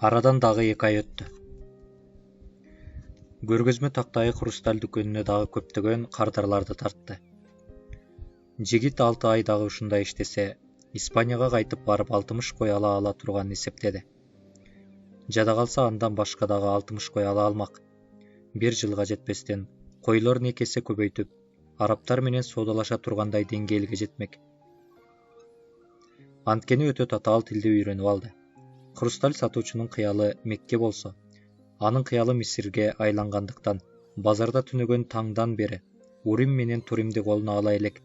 Арадан дагы 2 ай өттү. Көргөзмө тактайы Хрусталь дүкөнүнө дагы көптөгөн кардарларды тартты. Жигит 6 ай дагы ушундай иштесе, Испанияга кайтып барып 60 кой ала турганын эсептеди. Жада калса андан башка дагы 60 кой ала алмак. 1 жылга жетпестен койлорун 2 эсе көбөйтүп, арабтар менен соодалаша тургандай деңгээлге жетмек. Анткени өтө татаал тилди үйрөнүп алды. Хрусталь сатуучунун кыялы Мекке болсо, анын кыялы Мисирге айлангандыктан базарда түнөгөн таңдан бери Урим менен Туримди колуна ала элек.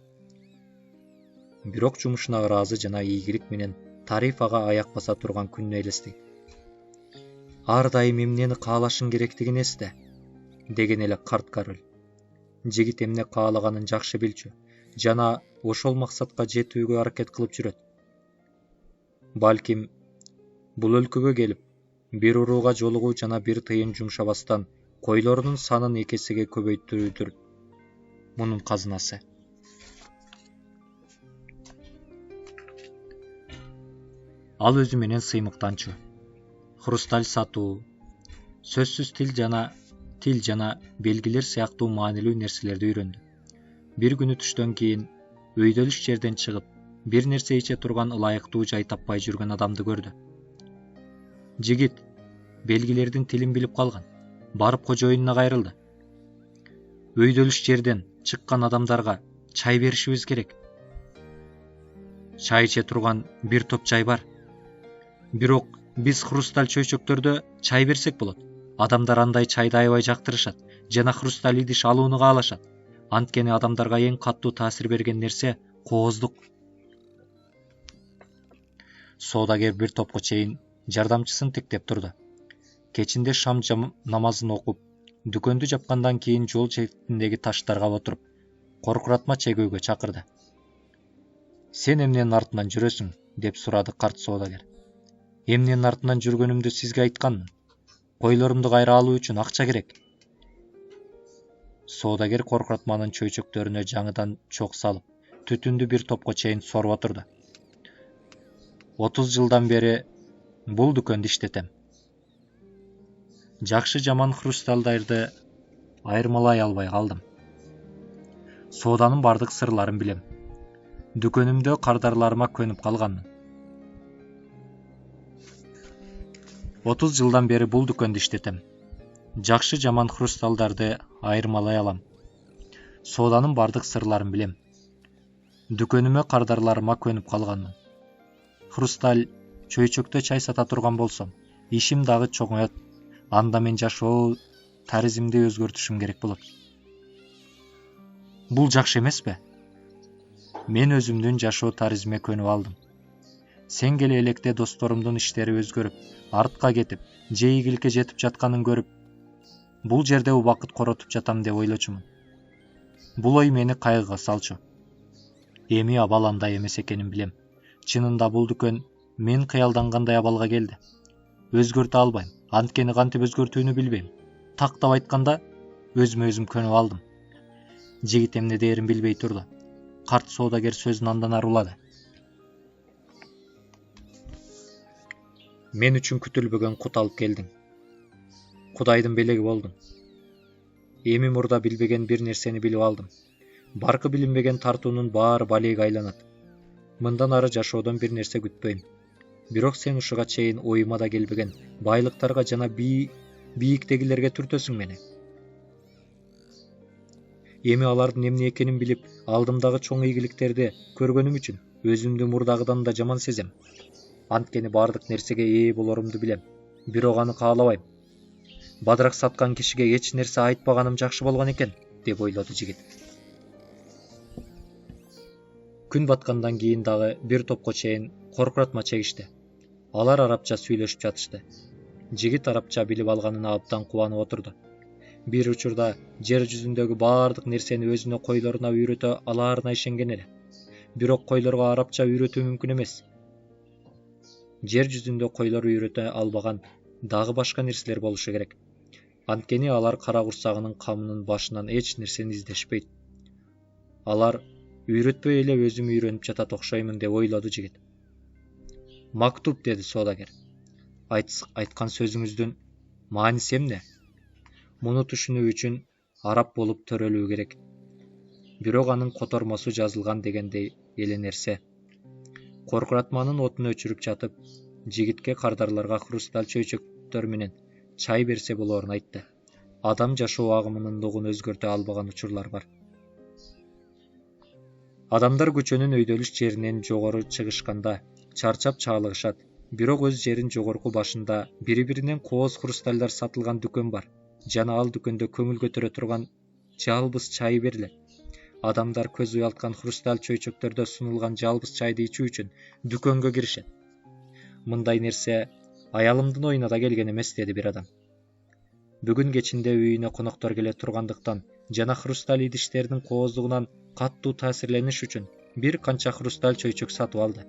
Бирок жумушуна ыраазы жана ийгилик менен тариф ага аяк баса турган күнүнө элестейт. Ар дайым эмнени каалашың керектигин эсте, деген эле карт король. Жигит эмне каалаганын жакшы билчү жана ошол максатка жетүүгө аракет кылып жүрөт. Балким бул өлкөгө келип, бир урууга жолугуу жана бир тыйын жумшабастан койлорунун санын 2 эсеге көбөйтүүдүр мунун казынасы. Ал өзү менен сыймыктанчу. Хрусталь сатуу, сөзсүз тил жана белгилер сыяктуу маанилүү нерселерди үйрөндү. Бир күнү түштөн кийин өйдөлүш жерден чыгып, бир нерсе иче турган ылайыктуу жай таппай жүргөн адамды көрдү. Жигит белгилердин тилин билип калган. Барып кожоюнуна кайрылды. Өйдөлүш жерден чыккан адамдарга чай беришибиз керек. Чай иче турган бир топ чай бар. Бирок биз Хрусталь чөйчөктөрдө чай берсек болот. Адамдар андай чайды аябай жактырышат жана Хрусталь идиш алууну каалашат. Анткени адамдарга эң каттуу таасир берген нерсе кооздук. Соодагер бир топко чейин жардамчысын тиктеп турду. Кечинде шам намазын окуп, дүкөндү жапкандан кийин жол четиндеги таштарга отуруп, коркуратма чегүүгө чакырды. Сен эмненин артынан жүрөсүң? Деп сурады карт соодагер. Эмненин артынан жүргөнүмдү сизге айтканмын. Койлорумду кайра алуу үчүн акча керек. Соодагер коркуратманын чөйчөктөрүнө жаңыдан чок салып, түтүндү бир топко чейин соруп отурду. 30 жылдан бери бул дүкөндү иштетем. Жакшы жаман хрусталдарды айырмалай албай калдым. Сооданын бардык сырларын билем. Дүкөнүмдө кардарларыма көнүп калганмын. 30 жылдан бери бул дүкөндү иштетем. Жакшы жаман хрусталдарды айырмалай алам. Сооданын бардык сырларын билем. Дүкөнүмө кардарларыма көнүп калганмын. Хрусталь чөйчөктө чай сата турган болсом, ишим дагы чоңоет. Анда мен жашоо таризимди өзгөртүшүм керек болот. Бул жакшы эмеспи? Мен өзүмдүн жашоо таризиме көнүп алдым. Сен келе электе досторумдун иштери өзгөрүп, артка кетип, же ийгиликке жетип жатканын көрүп, бул жерде убакыт коротуп жатам деп ойлочумун. Бул ой мени кайгыга салчу. Эми абал андай эмес экенин билем. Чынында бул дүкөн мен кыялдангандай абалга келди. Өзгөртө албайм, анткени кантип өзгөртүүнү билбейм. Тактап айтканда, өзүмө өзүм көнүп алдым. Жигит эмне дээрин билбей турду. Карт соодагер сөзүн андан ары улады. Мен үчүн күтүлбөгөн кут алып келдиң. Кудайдын белеги болдуң. Эми мурда билбеген бир нерсени билип алдым. Баркы билинбеген тартуунун баары балейге айланат. Мындан ары жашоодон бир нерсе күтпөйм. Бирок сен ушуга чейин оюма да келбеген байлыктарга жана бийиктегилерге түртөсүң мени. Эми алардын эмне экенин билип, алдымдагы чоң ийгиликтерди көргөнүм үчүн өзүмдү мурдагыдан да жаман сезем. Анткени бардык нерсеге ээ болорумду билем. Бирок аны каалабайм. Бадырак саткан кишиге эч нерсе айтпаганым жакшы болгон экен, деп ойлоду жигит. Күн баткандан кийин дагы бир топко чейин коркуратма чегишти. Алар арабча сүйлөшүп жатышты. Жигит арабча билип алганына абдан кубанып отурду. Бир учурда жер жүзүндөгү бардык нерсени өзүнө койлоруна үйрөтө алаарына ишенген эле. Бирок койлорго арабча үйрөтүү мүмкүн эмес. Жер жүзүндө койлор үйрөтө албаган дагы башка нерселер болушу керек. Анткени алар кара курсагынын камынын башынан эч нерсени издешпейт. Алар үйрөтпөй эле өзүм үйрөнүп жатат окшоймун деп ойлоду жигит. Мактуб, деди соодагер. Айткан сөзүңүздүн мааниси эмне? Муну түшүнүү үчүн араб болуп төрөлүү керек. Бирок анын котормосу жазылган дегендей эле нерсе. Коркуратманын отун өчүрүп жатып, жигитке кардарларга хрусталь чөйчөктөр менен чай берсе болоорун айтты. Адам жашоо агымынын нугун өзгөртө албаган учурлар бар. Адамдар көчөнүн өйдөлүш жеринен жогору чыгышканда чарчап чаалыгышат. Бирок өз жерин жогорку башында бири-биринен кооз хрустальдар сатылган дүкөн бар. Жана ал дүкөндө көңүл көтөрө турган жалбыз чай берилет. Адамдар көз уялткан хрусталь чөйчөктөрдө сунулган жалбыз чайды ичүү үчүн дүкөнгө киришет. Мындай нерсе аялымдын оюна да келген эмес, деди бир адам. Бүгүн кечинде үйүнө коноктор келе тургандыктан жана хрусталь идиштердин кооздугунан каттуу таасирлениш үчүн бир канча хрусталь чөйчөк сатып алды.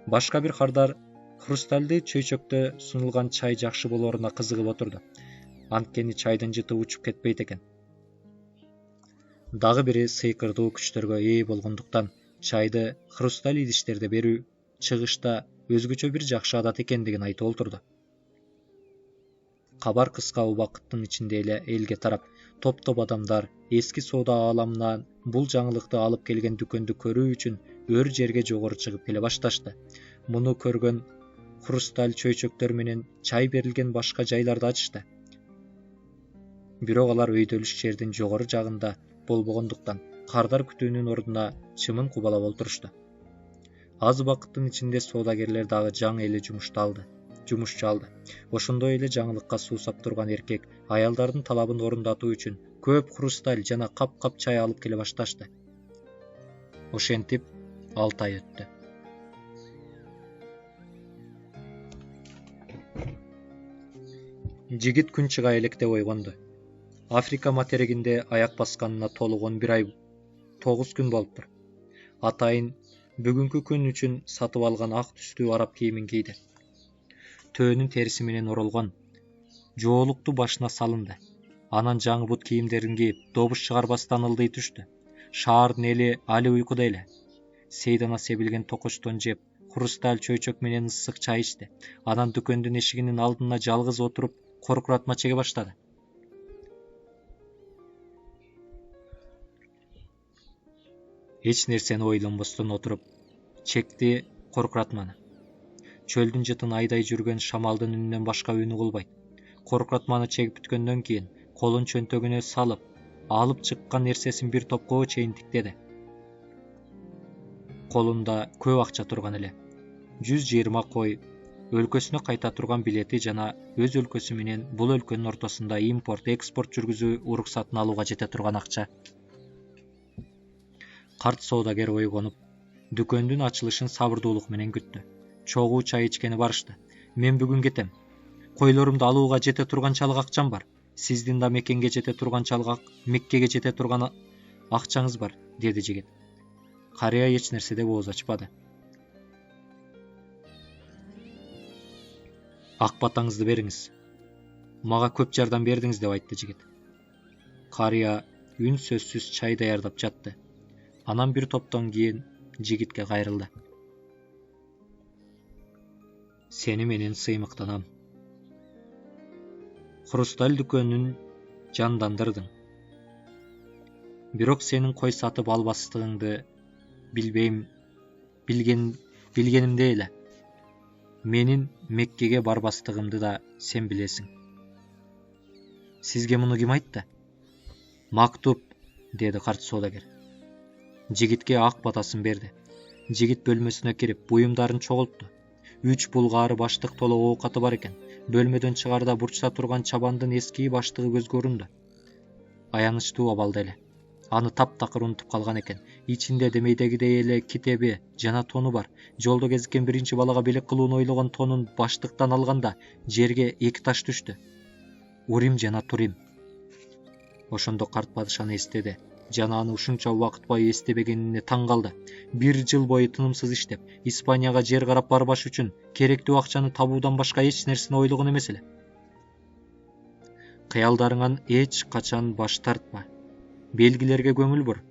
Башка бир кардар хрустальдуу чөйчөктө сунулган чай жакшы болооруна кызыгып отурду. Анткени чайдын жыты учуп кетпейт экен. Дагы бири сыйкырдуу күчтөргө ээ болгондуктан чайды хрусталь идиштерде берүү чыгышта өзгөчө бир жакшы адат экендигин айтып олтурду. Кабар кыска убакыттын ичинде эле элге тарап, топ-топ адамдар эски соода ааламынан бул жаңылыкты алып келген дүкөндү көрүү үчүн өр жерге жогору чыгып келе башташты. Муну көргөн хрусталь чөйчөктөр менен чай берилген башка жайларды ачышты. Бирок алар өйдөлүш жердин жогору жагында болбогондуктан кардар күтүүнүн ордуна чымын кубалап олтурушту. Аз убакыттын ичинде соодагерлер дагы жаңы эле жумушчу алды. Ошондой эле жаңылыкка суусап турган эркек аялдардын талабын орундатуу үчүн көп хрусталь жана кап-кап чай алып келе башташты. Ошентип 6 ай өттү. Жигит күн чыга электе ойгонду. Африка материгинде аяк басканына толук 11 ай 9 күн болуптур. Атайын бүгүнкү күн үчүн сатып алган ак түстүү араб кийимин кийди. Төөнүн териси менен оролгон жоолукту башына салынды. Анан жаңы бут кийимдерин кийип, добуш чыгарбастан ылдый түштү. Шаардын эли али уйкуда эле. Сейдана себилген токочтон жеп, хрусталь чөйчөк менен ысык чай ичти. Анан дүкөндүн эшигинин алдына жалгыз отуруп, коркуратма чеге баштады. Эч нерсени ойлонбостон отуруп чекти коркуратманы. Чөлдүн жытын айдай жүргөн шамалдын үнүнөн башка үнү кылбайт. Коркуратманы чегип бүткөндөн кийин колун чөнтөгүнө салып, алып чыккан нерсесин бир топко чейин тиктеди. Колунда көп акча турган эле. 120 кой, өлкөсүнө кайта турган билети жана өз өлкөсү менен бул өлкөнүн ортосунда импорт-экспорт жүргүзүү уруксатын алууга жете турган акча. Карт соодагер ойгонуп, дүкөндүн ачылышын сабырдуулук менен күттү. Чогуу чай ичкени барышты. Мен бүгүн кетем. Койлорумду алууга жете турганчалык акчам бар. Сиздин да Меккеге жете турган акчаңыз бар, деди жигит. Карыя эч нерседе ооз ачпады. Ак батаңызды бериңиз. Мага көп жардам бердиңиз, деп айтты жигит. Карыя үн сөзсүз чай даярдап жатты. Анан бир топтон кийин жигитке кайрылды. Сени менен сыймыктанам. Хрусталь дүкөнүн жандандырдың. Бирок сенин кой сатып албастыгыңды билгенимде эле. Менин Меккеге барбастыгымды да сен билесиң. Сизге муну ким айтты? Мактуб, деди карт соодагер. Жигитке ак батасын берди. Жигит бөлмөсүнө кирип, буюмдарын чогултту. 3 булгаары баштык толо оокаты бар экен. Бөлмөдөн чыгарда бурчта турган чабандын эски баштыгы көзгө урунду. Аянычтуу абалда эле. Аны таптакыр унутуп калган экен. Ичинде демейдегидей эле китеби жана тону бар. Жолдо кезиккен биринчи балага белек кылууну ойлогон тонун баштыктан алганда жерге 2 таш түштү. Урим жана Турим. Ошондо карт падышаны эстеди. Жана аны ушунча убакыт бою эстебегенине таң калды. 1 жыл бою тынымсыз иштеп, Испанияга жер карап барбаш үчүн керектүү акчаны табуудан башка эч нерсени ойлогон эмес эле. Кыялдарыңан эч качан баш тартпа. Белгилерге көңүл бур,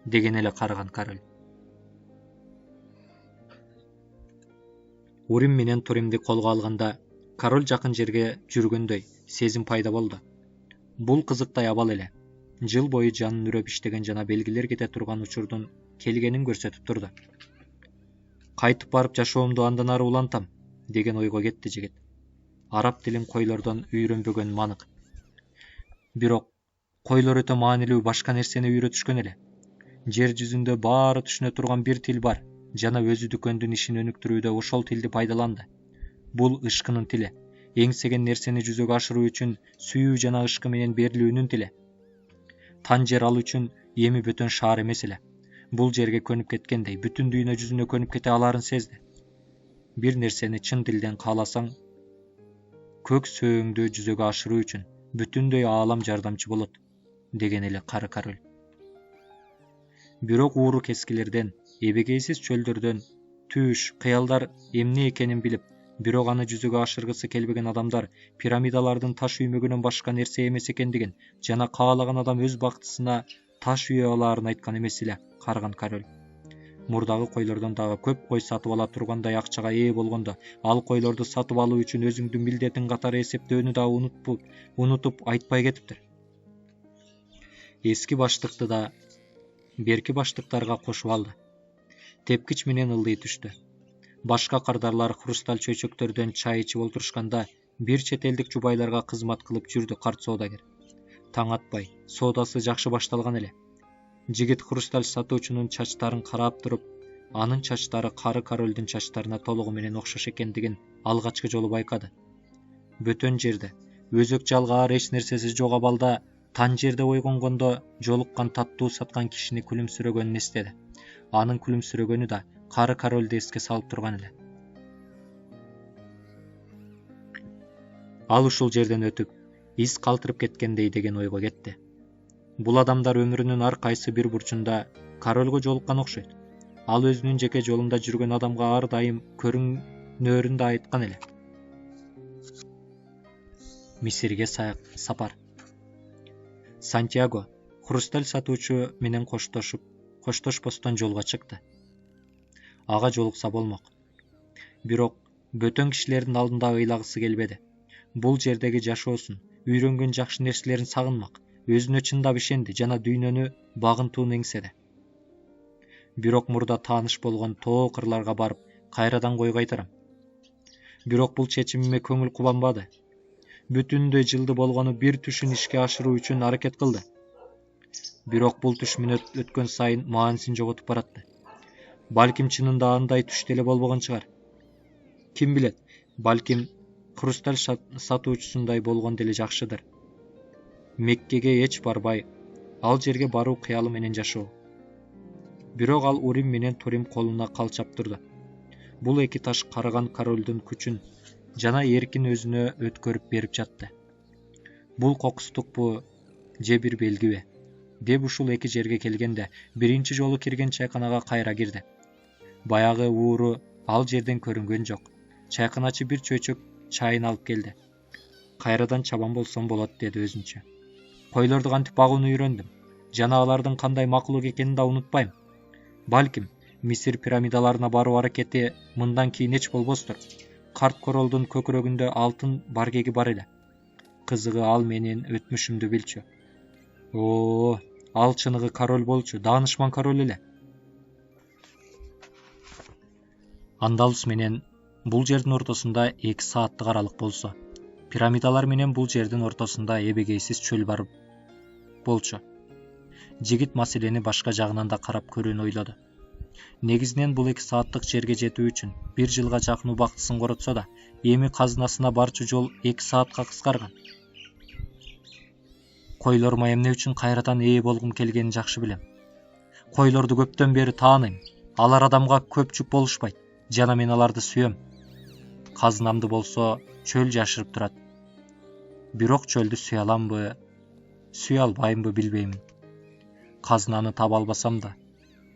деген эле караган король. Урим менен Туримди колго алганда Король жакын жерге жүргөндөй сезим пайда болду. Бул кызыктай абал эле. Жыл бою жанын үрөп иштеген жана белгилер кете турган учурдун келгенин көрсөтүп турду. Кайтып барып жашоомду андан ары улантам деген ойго кетти жигит. Араб тилин койлордон үйрөнбөгөн манык. Бирок койлор өтө маанилүү башка нерсени үйрөтүшкөн эле. Жер жүзүндө баары түшүнө турган бир тил бар жана өзү дүкөндүн ишин өнүктүрүүдө ошол тилди пайдаланды. Бул ышкынын тили. Эңсеген нерсени жүзөгө ашыруу үчүн сүйүү жана ышкы менен берилүүнүн тили. Танжер ал үчүн эми бөтөн шаар эмес эле. Бул жерге көнүп кеткендей, бүтүн дүйнө жүзүнө көнүп кете аларын сезди. Бир нерсени чын дилден кааласаң, көк сөөңдү жүзөгө ашыруу үчүн бүтүндөй аалам жардамчы болот, деген эле кары король. Бирок ууру кескилерден, эбегейсиз чөлдөрдөн түш, кыялдар эмне экенин билип, бирок аны жүзөгө ашыргысы келбеген адамдар пирамидалардын таш үймөгүнөн башка нерсе эмес экендигин жана каалаган адам өз бактысына таш үйө алаарын айткан эмес эле карган король. Мурдагы койлордон дагы көп кой сатып ала тургандай акчага ээ болгондо, ал койлорду сатып алуу үчүн өзүңдүн милдетиң катары эсептөөнү да унутуп айтпай кетиптир. Эски баштыкты да берки баштыктарга кошуп алды. Тепкич менен ылдый түштү. Башка кардарлар хрусталь чөйчөктөрдөн чай ичип олтурушканда, бир чет элдик жубайларга кызмат кылып жүрдү карт соодагер. Таң атпай, соодасы жакшы башталган эле. Жигит хрусталь сатуучунун чачтарын карап туруп, анын чачтары кары королдун чачтарына толугу менен окшош экендигин алгачкы жолу байкады. Бөтөн жерде, өзөк жалгаар эч нерсеси жок абалда, Танжерде ойгонгондо жолуккан таттуу саткан кишини күлүмсүрөгөнүн эстеди. Анын күлүмсүрөгөнү да кары королду эске салып турган эле. Ал ушул жерден өтүп, из калтырып кеткендей деген ойго кетти. Бул адамдар өмүрүнүн ар кайсы бир бурчунда королго жолуккан окшойт. Ал өзүнүн жеке жолунда жүргөн адамга ар дайым көрүнөрүн да айткан эле. Мисирге сапар. Сантьяго хрусталь сатуучу менен коштошпостон жолго чыкты. Ага жолукса болмок. Бирок бөтөн кишилердин алдында ыйлагысы келбеди. Бул жердеги жашоосун, үйрөнгөн жакшы нерселерин сагынмак, өзүнө чындап ишенди жана дүйнөнү багынтууну эңседи. Бирок мурда тааныш болгон тоо кырларга барып, кайрадан кой кайтарам. Бирок бул чечимиме көңүл кубанбады. Бүтүндөй жылды болгону бир түшүн ишке ашыруу үчүн аракет кылды. Бирок бул түш мүнөт өткөн сайын маанисин жоготуп баратты. Балким чынында андай түш деле болбогон чыгар. Ким билет, балким хрусталь сатуучусундай болгон деле жакшыдыр. Меккеге эч барбай, ал жерге баруу кыялы менен жашоо. Бирок ал Урим менен Турим колуна калчап турду. Бул эки таш карыган королдун күчүн жана эркин өзүнө өткөрүп берип жатты. Бул кокустукпу же бир белгиби? Деп ушул эки жерге келгенде, биринчи жолу кирген чайканага кайра кирди. Баягы ууру ал жерден көрүнгөн жок. Чайканачы бир чөйчөк чайын алып келди. Кайрадан чабан болсом болот, деди өзүнчө. Койлорду кантип багууну үйрөндүм, жана алардын кандай макулук экенин да унутпайм. Балким, Мисир пирамидаларына баруу аракети мындан кийин эч болбостур. Карт королдун көкүрөгүндө алтын баргеги бар эле. Кызыгы ал менин өтмүшүмдү билчү. Ал чыныгы король болчу, даанышман король эле. Андалус менен бул жердин ортосунда 2 сааттык аралык болсо, пирамидалар менен бул жердин ортосунда эбегейсиз чөл бар болчу. Жигит маселени башка жагынан да карап көрүүнү ойлоду. Негизинен бул 2 сааттык жерге жетүү үчүн 1 жылга жакын убактысын коротсо да, эми казынасына барчу жол 2 саатка кыскарган. Койлорума эмне үчүн кайрадан ээ болгум келгенин жакшы билем. Койлорду көптөн бери тааныйм. Алар адамга көп жүк болушпайт, жана мен аларды сүйөм. Казынамды болсо чөл жашырып турат. Бирок чөлдү сүйө аламбы, сүйө албаймбы билбеймин. Казынаны таба албасам да,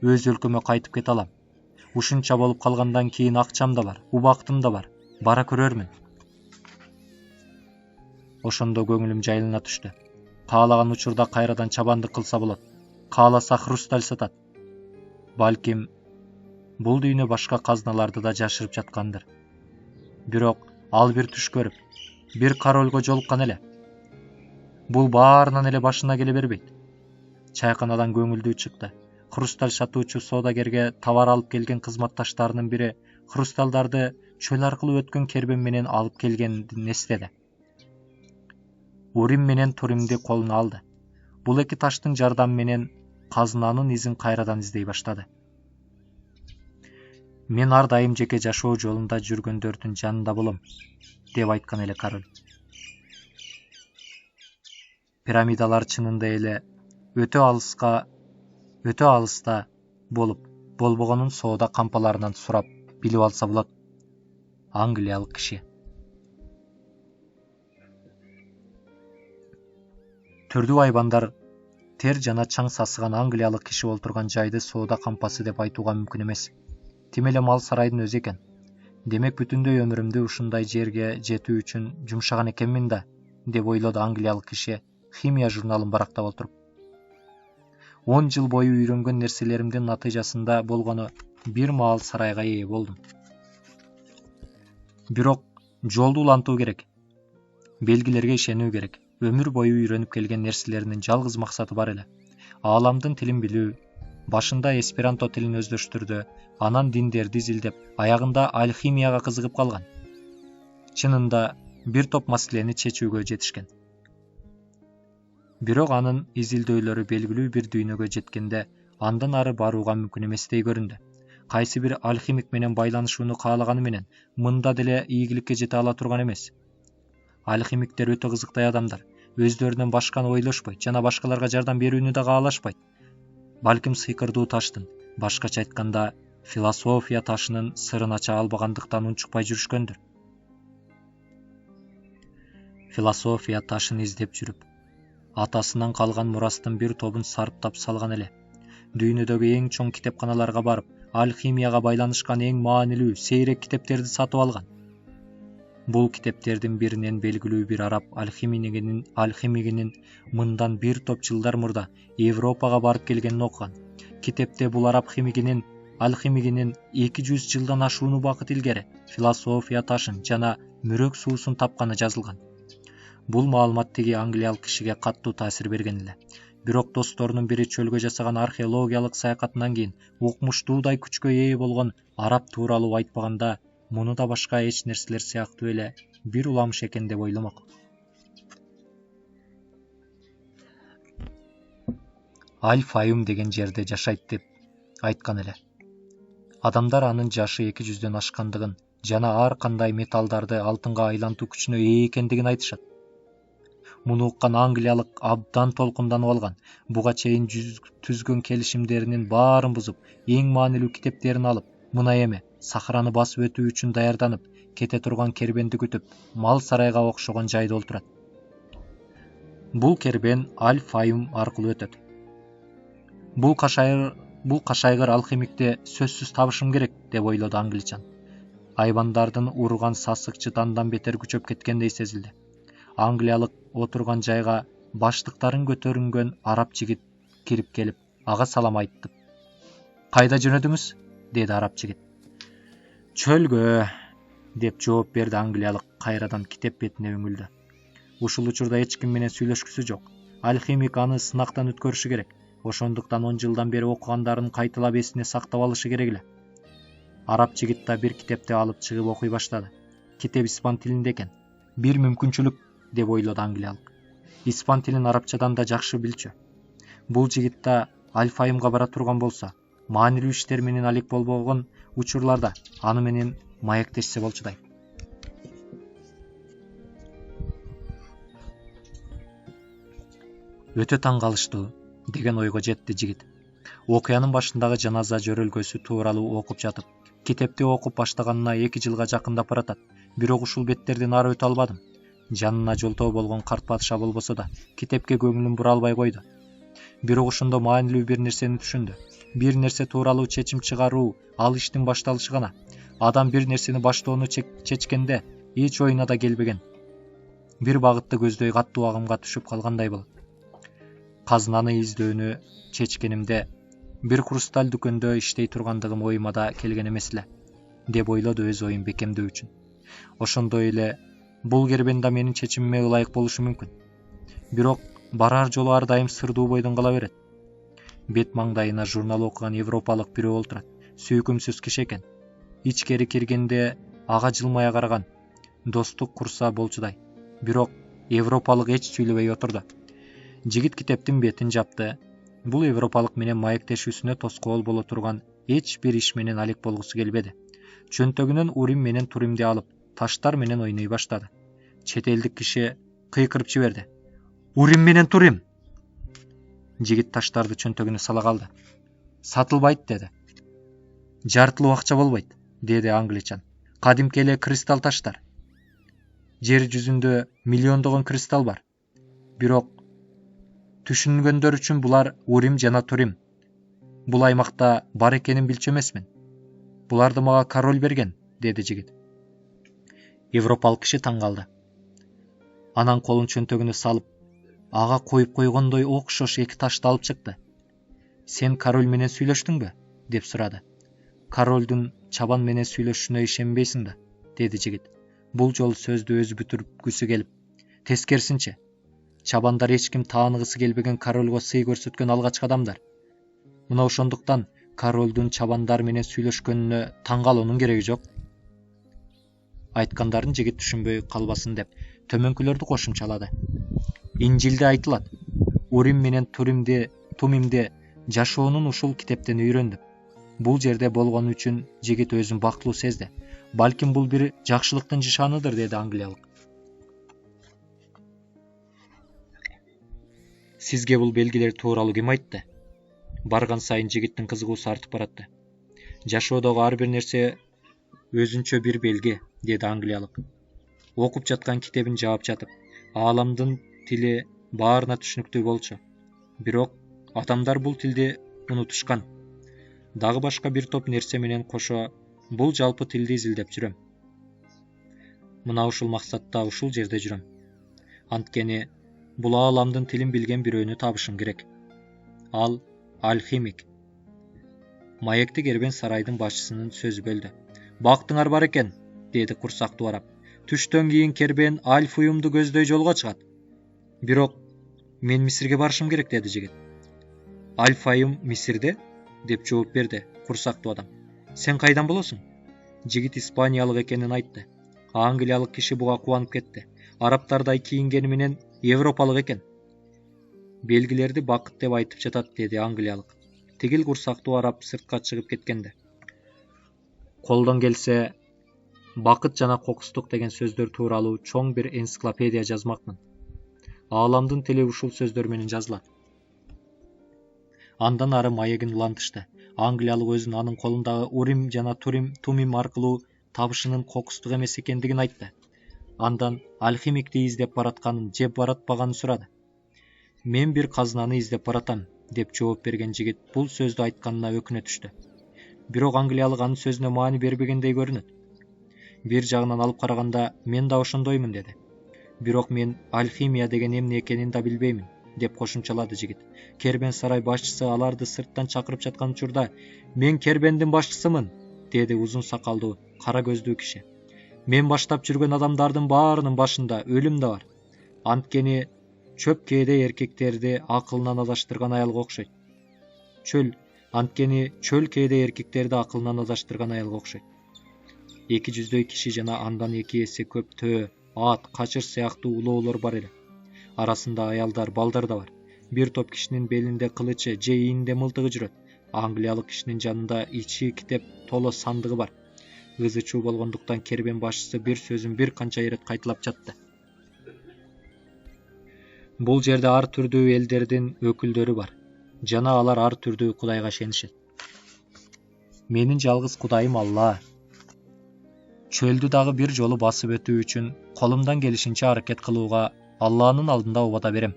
өз өлкөмө кайтып кете алам. Ушунча болуп калгандан кийин акчам да бар, убактым да бар. Бара көрөрмүн. Ошондо көңүлүм жайлана түштү. Каалаган учурда кайрадан чабандык кылса болот. Кааласа хрусталь сатат. Балким бул дүйнө башка казыналарды да жашырып жаткандыр. Бирок ал бир түш көрүп, бир корольго жолуккан эле. Бул баарынан эле башына келе бербейт. Чайканадан көңүлдүү чыкты. Хрусталь сатуучу соодагерге товар алып келген кызматташтарынын бири хрусталдарды чөл аркылуу өткөн кербен менен алып келгенин эстеди. Урим менен Туримди колуна алды. Бул эки таштын жардамы менен казынанын изин кайрадан издей баштады. Мен ар дайым жеке жашоо жолунда жүргөндөрдүн жанында болом, деп айткан эле король. Пирамидалар чынында эле өтө алыста болуп, болбогонун соода кампаларынан сурап билип алса болот. Англиялык киши. Түрдүү айбандар тер жана чаң сасыган англиялык киши олтурган жайды соода кампасы деп айтууга мүмкүн эмес. Тим эле мал сарайдын өзү экен. Демек бүтүндөй өмүрүмдү ушундай жерге жетүү үчүн жумшаган экенмин да, деп ойлоду англиялык киши химия журналын барактап отуруп. 10 жыл бою үйрөнгөн нерселеримдин натыйжасында болгону бир маал сарайга ээ болдум. Бирок жолду улантуу керек. Белгилерге ишенүү керек. Өмүр бою үйрөнүп келген нерселеринин жалгыз максаты бар эле. Ааламдын тилин билүү, башында эсперанто тилин өздөштүрдү, анан диндерди изилдеп, аягында алхимияга кызыгып калган. Чынында бир топ маселени чечүүгө жетишкен. Бирок анын изилдөөлөрү белгилүү бир дүйнөгө жеткенде андан ары барууга мүмкүн эместей көрүндү. Кайсы бир алхимик менен байланышууну каалаганы менен мында деле ийгиликке жете ала турган эмес. Алхимиктер өтө кызыктай адамдар. Өздөрүнөн башканы ойлошпойт жана башкаларга жардам берүүнү да каалашпайт. Балким сыйкырдуу таштын, башкача айтканда, философия ташынын сырын ача албагандыктан унчукпай жүрүшкөндүр. Философия ташын издеп жүрүп, атасынан калган мурастын бир тобун сарптап салган эле. Дүйнөдөгү эң чоң китепканаларга барып, алхимияга байланышкан эң маанилүү, сейрек китептерди сатып алган. Бул китептердин биринен белгилүү бир араб алхимигинин мындан бир топ жылдар мурда Европага барып келгенин окуган. Китепте бул араб алхимигинин 200 жылдан ашууну убакыт илгери философия ташын жана мүрөк суусун тапканы жазылган. Бул маалымат тиги англиялык кишиге каттуу таасир берген эле. Бирок досторунун бири чөлгө жасаган археологиялык саякатынан кийин укмуштуудай күчкө ээ болгон араб тууралуу айтпаганда, муну да башка эч нерселер сыяктуу эле бир уламыш экен деп ойломок. Аль-Фаюм деген жерде жашайт деп айткан эле. Адамдар анын жашы 200дөн ашкандыгын жана ар кандай металлдарды алтынга айлантуу күчүнө ээ экендигин айтышат. Муну уккан англиялык абдан толкунданып алган. Буга чейин түзгөн келишимдеринин баарын бузуп, эң маанилүү китептерин алып, мына эме сахараны басып өтүү үчүн даярданып, кете турган кербенди күтүп, мал сарайга окшогон жайда олтурат. Бул кербен Аль-Фаюм аркылуу өтөт. Бул кашайгыр алхимикте сөзсүз табышым керек, деп ойлоду англичан. Айбандардын урган сасыкчы андан бетер күчөп кеткендей сезилди. Англиялык отурган жайга баштыктарын көтөрүнгөн араб жигит кирип келип, ага салам айтып. Кайда жөнөдүңүз? Деди араб жигит. Чөлгө, деп жооп берди англиялык кайрадан китеп бетине үңүлдү. Ушул учурда эч ким менен сүйлөшкүсү жок. Алхимик аны сынактан өткөрүшү керек. Ошондуктан 10 жылдан бери окугандарын кайталап эсине сактап алышы керек эле. Араб жигит да бир китепти алып чыгып окуй баштады. Китеп испан тилинде экен. Бир мүмкүнчүлүк, деп ойлоду англиялык. Испан тилин арабчадан да жакшы билчү. Бул жигит да Аль-Фаюмга бара турган болсо, маанилүү иштер менен алек болбогон учурларда аны менен маектешсе болчудай. Өтө таң калыштуу, деген ойго жетти жигит. Окуянын башындагы жаназа жөрөлгөсү тууралуу окуп жатып, китепти окуп баштаганына 2 жылга жакындап баратат. Бирок ушул беттерден ары өтө албадым. Жанына жолтоо болгон карт падыша болбосо да, китепке көңүлүн бура албай койду. Бирок ошондо маанилүү бир нерсени түшүндү. Бир нерсе тууралуу чечим чыгаруу ал иштин башталышы гана. Адам бир нерсени баштоону чечкенде эч оюна да келбеген. Бир багытты көздөй каттуу агымга түшүп калгандай болот. Казынаны издөөнү чечкенимде бир хрусталь дүкөндө иштей тургандыгым оюма да келген эмес эле, деп ойлоду өз оюн бекемдөө үчүн. Ошондой эле бул кербен да менин чечимиме ылайык болушу мүмкүн. Бирок барар жолу ар дайым сырдуу бойдон кала берет. Бет маңдайына журнал окуган европалык бирөө олтурат. Сүйкүмсүз киши экен. Ичкери киргенде ага жылмая караган. Достук курса болчудай. Бирок европалык эч сүйлөбөй отурду. Жигит китептин бетин жапты. Бул европалык менен маектешүүсүнө тоскоол боло турган эч бир иш менен алек болгусу келбеди. Чөнтөгүнөн урим менен туримди алып, таштар менен ойной баштады. Чет элдик киши кыйкырып жиберди. Урим менен турим! Жигит таштарды чөнтөгүнө сала калды. Сатылбайт деди. Жартылуу акча болбойт, деди англичан. Кадимки эле кристалл таштар. Жер жүзүндө миллиондогон кристалл бар. Бирок түшүнгөндөр үчүн булар урим жана турим. Бул аймакта бар экенин билчү эмесмин. Буларды мага король берген, деди жигит. Европалык киши таң калды. Анан колун чөнтөгүнө салып, ага коюп койгондой окшош эки ташты алып чыкты. Сен король менен сүйлөштүңбү? Деп сурады. Королдун чабан менен сүйлөшүшүнө ишенбейсиң да, деди жигит. Бул жолу сөздү өзү бүтүргүсү келип. Тескерисинче, чабандар эч ким тааныгысы келбеген королго сый көрсөткөн алгачкы адамдар. Мына ошондуктан королдун чабандар менен сүйлөшкөнүнө таң калуунун кереги жок. Айткандарын жигит түшүнбөй калбасын деп төмөнкүлөрдү кошумчалады. Инжилде айтылат. Урим менен тумимде жашоонун ушул китептен үйрөндүм. Бул жерде болгону үчүн жигит өзүн бактылуу сезди. Балким бул бир жакшылыктын нишаныдыр, деди англиялык. Сизге бул белгилер тууралуу ким айтты? Барган сайын жигиттин кызыгуусу артып баратты. Жашоодогу ар бир нерсе өзүнчө бир белги, деди англиялык. Окуп жаткан китебин жаап жатып, ааламдын тили баарына түшүнүктүү болчу. Бирок адамдар бул тилди унутушкан. Дагы башка бир топ нерсе менен кошо бул жалпы тилди изилдеп жүрөм. Мына ушул максатта ушул жерде жүрөм. Анткени бул ааламдын тилин билген бирөөнү табышым керек. Ал алхимик. Маекти кербен сарайдын башчысынын сөзү бөлдү. Бактыңар бар экен, деди курсактуу араб. Түштөн кийин кербен Аль-Фуюмду көздөй жолго чыгат. Бирок мен Мисирге барышым керек, деди жигит. Аль-Фуюм Мисирде? Деп жооп берди курсактуу адам. Сен кайдан болосуң? Жигит испаниялык экенин айтты. Англиялык киши буга кубанып кетти. Арабтардай кийингени менен европалык экен. Белгилерди бакыт деп айтып жатат, деди англиялык. Тигил курсактуу араб сыртка чыгып кеткенде. Колдон келсе, бакыт жана кокустук деген сөздөр тууралуу чоң бир энциклопедия жазмакмын. Ааламдын тили ушул сөздөр менен жазылат. Андан ары маегин улантышты. Англиялык өзүн анын колундагы урим жана тумим аркылуу табышынын кокустук эмес экендигин айтты. Андан алхимикти издеп баратканын, жеп баратпаганын сурады. Мен бир казынаны издеп баратам, деп жооп берген жигит бул сөздү айтканына өкүнө түштү. Бирок англиялык анын сөзүнө маани бербегендей көрүнөт. Бир жагынан алып караганда мен да ошондоймун, деди. Бирок мен алхимия деген эмне экенин да билбеймин, деп кошумчалады жигит. Кербен сарай башчысы аларды сырттан чакырып жаткан учурда, мен кербендин башчысымын, деди узун сакалдуу, кара көздүү киши. Мен баштап жүргөн адамдардын баарынын башында өлүм да бар. Анткени чөп кээде эркектерди акылынан адаштырган аялга окшойт. Анткени чөл кээде эркектерди акылынан адаштырган аялга окшойт. Эки жүздөй киши жана андан эки эсе көп төө, ат, качыр сыяктуу улоолор бар эле. Арасында аялдар, балдар да бар. Бир топ кишинин белинде кылычы же ийинде мылтыгы жүрөт. Англиялык кишинин жанында ичи китеп толо сандыгы бар. Ызы чуу болгондуктан кербен башчысы бир сөзүн бир канча ирет кайталап жатты. Бул жерде ар түрдүү элдердин өкүлдөрү бар. Жана алар ар түрдүү Кудайга ишенишет. Менин жалгыз Кудайым Алла. Чөлдү дагы бир жолу басып өтүү үчүн колумдан келишинче аракет кылууга Алланын алдында убада берем.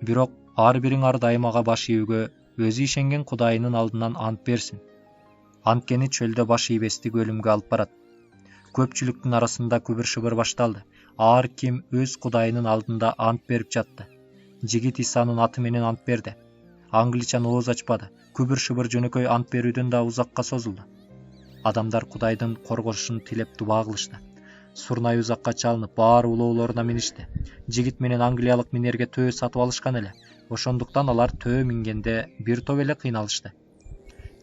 Бирок ар бириң ар дайым ага баш ийүүгө өзү ишенген Кудайынын алдынан ант берсин. Анткени чөлдө баш ийбестик өлүмгө алып барат. Көпчүлүктүн арасында күбүр-шыбыр башталды. Ар ким өз Кудайынын алдында ант берип жатты. Жигит Исанын аты менен ант берди. Англичан ооз ачпады. Күбүр-шыбыр жөнөкөй ант берүүдөн да узакка созулду. Адамдар Кудайдын коргошун тилеп дуба кылышты. Сурнай узакка чалынып, баары улоолоруна миништи. Жигит менен англиялык минерге төө сатып алышкан эле. Ошондуктан алар төө мингенде бир топ эле кыйналышты.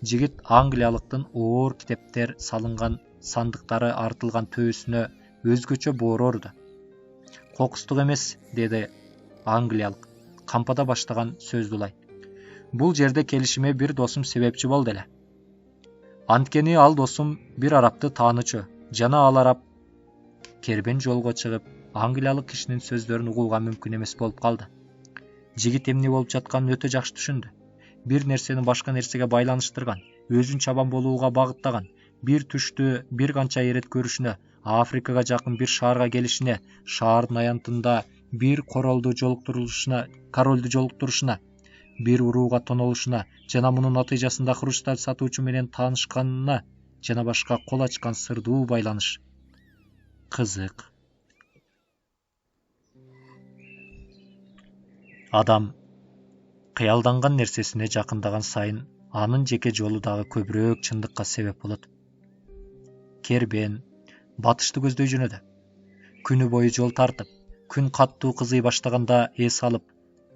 Жигит англиялыктын оор китептер салынган сандыктары артылган төөсүнө өзгөчө боору урду. Кокустук эмес, деди англиялык, кампада баштаган сөздү улай. Бул жерде келишиме бир досум себепчи болду эле. Анткени ал досум бир арабты таанычу, жана ал араб кербен жолго чыгып, англиялык кишинин сөздөрүн угууга мүмкүн эмес болуп калды. Жигит эмне болуп жатканын өтө жакшы түшүндү. Бир нерсени башка нерсеге байланыштырган, өзүн чабан болууга багыттаган, бир түштү бир канча ирет көрүшүнө, Африкага жакын бир шаарга келишине, шаардын аянтында бир королду жолуктурушуна, бир урууга тонолушуна жана мунун натыйжасында хрусталь сатуучу менен таанышканына жана башка кол ачкан сырдуу байланыш. Кызык. Адам кыялданган нерсесине жакындаган сайын анын жеке жолу дагы көбүрөөк чындыкка себеп болот. Кербен батышты көздөй жөнөдү. Күнү бою жол тартып, күн каттуу кызый баштаганда эс алып,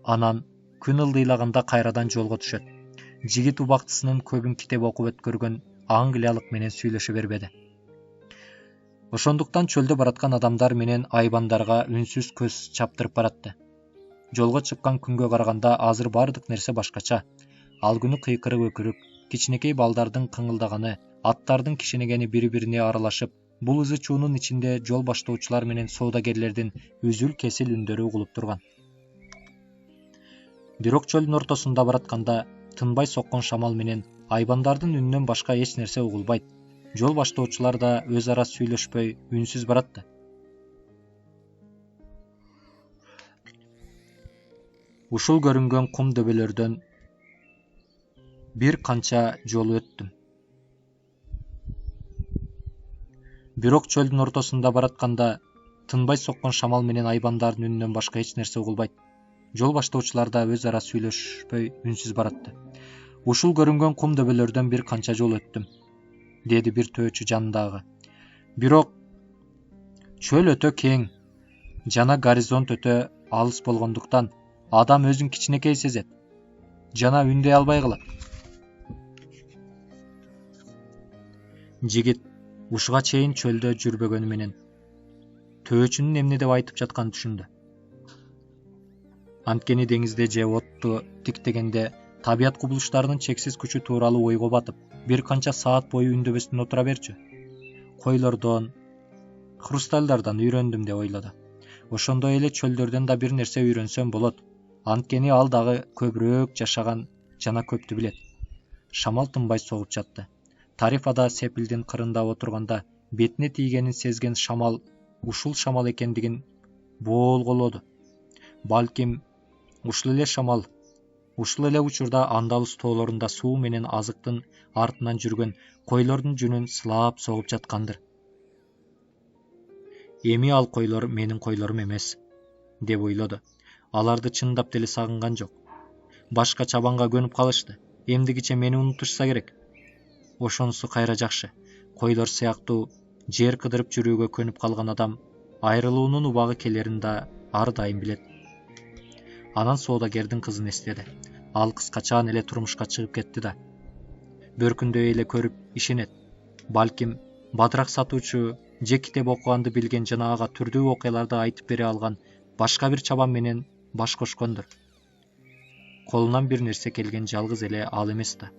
анан күн ылдыйлаганда кайрадан жолго түшөт. Жигит убактысынын көбүн китеп окуп өткөргөн англиялык менен сүйлөшө бербеди. Ошондуктан чөлдө бараткан адамдар менен айбандарга үнсүз көз чаптырып баратты. Жолго чыккан күнгө караганда азыр бардык нерсе башкача. Ал күнү кыйкырык өкүрүк, кичинекей балдардын кыңылдаганы, аттардын кишенегени бири-бирине аралашып, бул ызы-чуунун ичинде жол баштоочулар менен соодагерлердин үзүл-кесил үндөрү угулуп турган. Бирок чөлдүн ортосунда баратканда тынбай соккон шамал менен айбандардын үнүнөн башка эч нерсе угулбайт. Жол баштоочулар да өз ара сүйлөшпөй, үнсүз баратты. Ушул көрүнгөн кум дөбөлөрдөн бир канча жолу өттүм. Бирок чөлдүн ортосунда баратканда тынбай соккон шамал менен айбандардын үнүнөн башка эч нерсе угулбайт. Жол баштоочулар да өз ара сүйлөшпөй, үнсүз баратты. Ушул көрүнгөн кум дөбөлөрдөн бир канча жол өттүм, деди бир төөчү жанындагы. Бирок чөл өтө кең жана горизонт өтө алыс болгондуктан адам өзүн кичинекей сезет жана үндөй албай калат. Жигит ушуга чейин чөлдө жүрбөгөнү менен төөчүнүн эмне деп айтып жатканын түшүндү. Анткени деңизде же отту тиктегенде табият кубулуштарынын чексиз күчү тууралуу ойго батып, бир канча саат бою үндөбөстөн отура берчү. Койлордон, хрустальдардан үйрөндүм деп ойлоду. Ошондой эле чөлдөрдөн да бир нерсе үйрөнсөм болот. Анткени ал дагы көбүрөөк жашаган жана көптү билет. Шамал тынбай согуп жатты. Тарифада сепилдин кырында отурганда бетине тийгенин сезген шамал ушул шамал экендигин боолголоду. Балким ушул эле учурда Андалус тоолорунда суу менен азыктын артынан жүргөн койлордун жүнүн сылаап согуп жаткандыр. Эми ал койлор менин койлорум эмес, деп ойлоду. Аларды чындап деле сагынган жок. Башка чабанга көнүп калышты. Эмдигиче мени унутушса керек. Ошонусу кайра жакшы. Койлор сыяктуу жер кыдырып жүрүүгө көнүп калган адам айрылуунун убагы келерин да ар дайым билет. Анан соодагердин кызын эстеди. Ал кыскачаан эле турмушка чыгып кетти да. Бөркүндөй эле көрүп ишенет. Балким бадырак сатуучу же китеп окуганды билген жана ага түрдүү окуяларды айтып бере алган башка бир чабан менен баш кошкондур. Колунан бир нерсе келген жалгыз эле ал эмес да.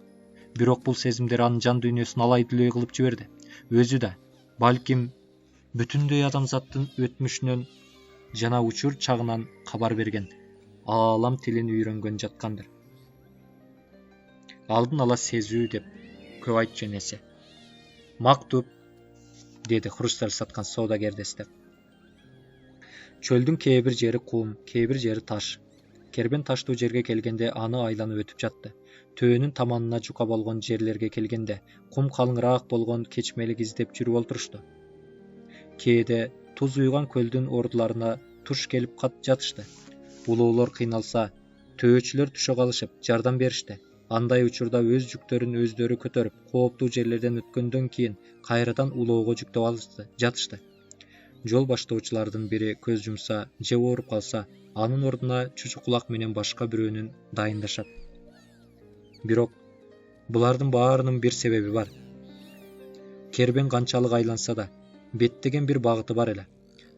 Бирок бул сезимдер анын жан дүйнөсүн алай-дүлөй кылып жиберди. Өзү да, балким бүтүндөй адамзаттын өтмүшүнөн жана учур чагынан кабар берген, аалам тилин үйрөнгөн жаткандыр. Алдын ала сезүү деп көп айтчу энеси. Мактуп, деди хрусталь саткан соодагер дестеп. Чөлдүн кээ бир жери кум, кээ бир жери таш. Кербен таштуу жерге келгенде аны айланып өтүп жатты. Төөнүн таманына жука болгон жерлерге келгенде кум калыңыраак болгон кечмелик издеп жүрүп олтурушту. Кээде туз уйган көлдүн ордуларына туш келип жатышты. Улоолор кыйналса, төөчүлөр түшө калышып, жардам беришти. Андай учурда өз жүктөрүн өздөрү көтөрүп, кооптуу жерлерден өткөндөн кийин кайрадан улоого жүктөп жатышты. жол баштоочулардын бири көз жумса же ооруп калса, анын ордуна чучу кулак менен башка бирөөнүн дайындашат. Бирок булардын баарынын бир себеби бар. Кербен канчалык айланса да, беттеген бир багыты бар эле.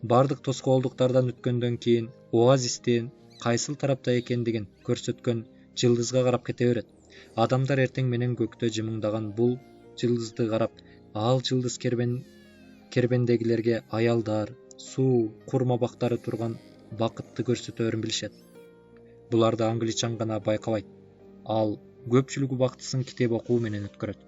Бардык тоскоолдуктардан өткөндөн кийин оазистин кайсыл тарапта экендигин көрсөткөн жылдызга карап кете берет. Адамдар эртең менен көктө жымыңдаган бул жылдызды карап, ал жылдыз кербендегилерге аялдар, суу, курма бактары турган бакытты көрсөтөөрүн билишет. Буларды англичан гана байкабайт. Ал көпчүлүгү бактысын китеп окуу менен өткөрөт.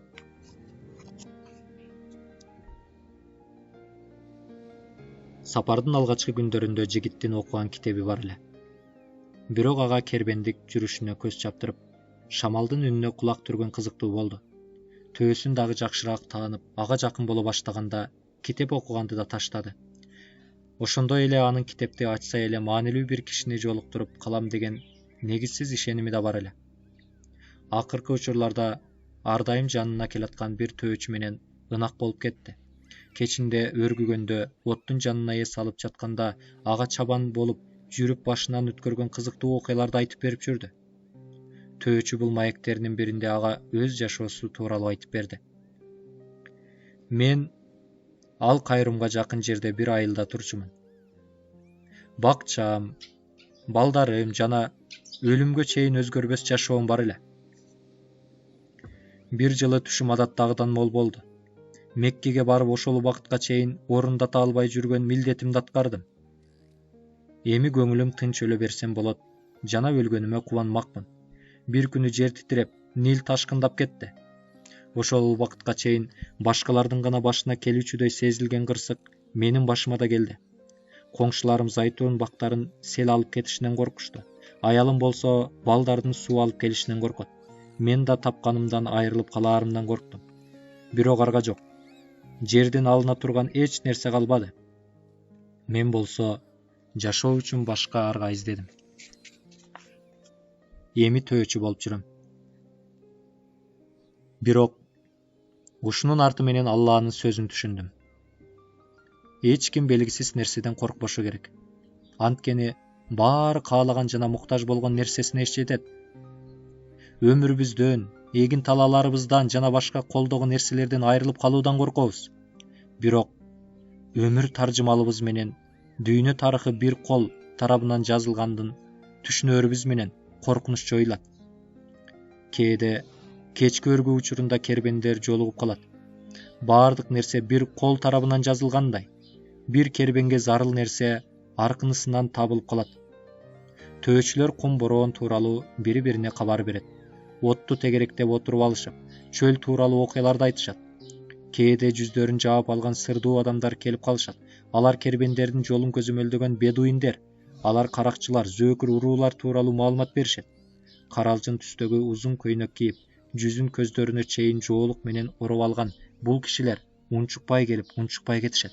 Сапардын алгачкы күндөрүндө жигиттин окуган китеби бар эле. Бирок ага кербендик жүрүшүнө көз чаптырып, шамалдын үнүнө кулак түргөн кызыктуу болду. Төөсүн дагы жакшыраак таанып, ага жакын боло баштаганда китеп окуганды да таштады. Ошондой эле анын китепти ачса эле маанилүү бир кишини жолуктуруп калам деген негизсиз ишеними да бар эле. Акыркы учурларда ар дайым жанына келаткан бир төөчү менен ынак болуп кетти. Кечинде өргүгөндө оттун жанына эс алып жатканда ага чабан болуп жүрүп башынан өткөргөн кызыктуу окуяларды айтып берип жүрдү. Төөчү бул маектеринин биринде ага өз жашоосу тууралуу айтып берди. Мен ал кайрымга жакын жерде бир айылда турчумун. Бакчам, балдарым жана өлүмгө чейин өзгөрбөс жашоом бар эле. Бир жылы түшүм адаттагыдан мол болду. Меккеге барып ошол убакытка чейин орундата албай жүргөн милдетимди аткардым. Эми көңүлүм тынч өлө берсем болот, жана өлгөнүмө кубанмакмын. Бир күнү жер титиреп, Нил ташкындап кетти. Ошол убакытка чейин башкалардын гана башына келүүчүдөй сезилген кырсык менин башыма да келди. Коңшуларым зайтун бактарын сел алып кетишинен коркушту. Аялым болсо балдардын суу алып келишинен коркот. Мен да тапканымдан айрылып калаарымдан корктум. Бирок арга жок. Жерден алына турган эч нерсе калбады. Мен болсо жашоо үчүн башка арга издедим. Эми төөчү болуп жүрөм. Бирок ушунун арты менен Алланын сөзүн түшүндүм. Эч ким белгисиз нерседен коркпошу керек. Анткени баары каалаган жана муктаж болгон нерсесине жетет. Өмүрүбүздөн, эгин талааларыбыздан жана башка колдогон нерселерден айрылып калуудан коркобуз. Бирок өмүр таржымалыбыз менен дүйнө тарыхы бир кол тарабынан жазылгандын түшүнөрүбүз менен коркунуч жоюлат. Кээде кечки өргүү учурунда кербендер жолугуп калат. Баардык нерсе бир кол тарабынан жазылгандай. Бир кербенге зарыл нерсе аркынысынан табылып калат. Төөчүлөр кум бороон тууралуу бири-бирине кабар берет. Отту тегеректеп отуруп алышып, чөл тууралуу окуяларды айтышат. Кээде жүздөрүн жаап алган сырдуу адамдар келип калышат. Алар кербендердин жолун көзөмөлдөгөн бедуиндер, алар каракчылар, зөөкүр уруулар тууралуу маалымат беришет. Каралжын түстөгү узун көйнөк кийип, жүзүн көздөрүнө чейин жоолук менен ороп алган бул кишилер унчукпай келип, унчукпай кетишет.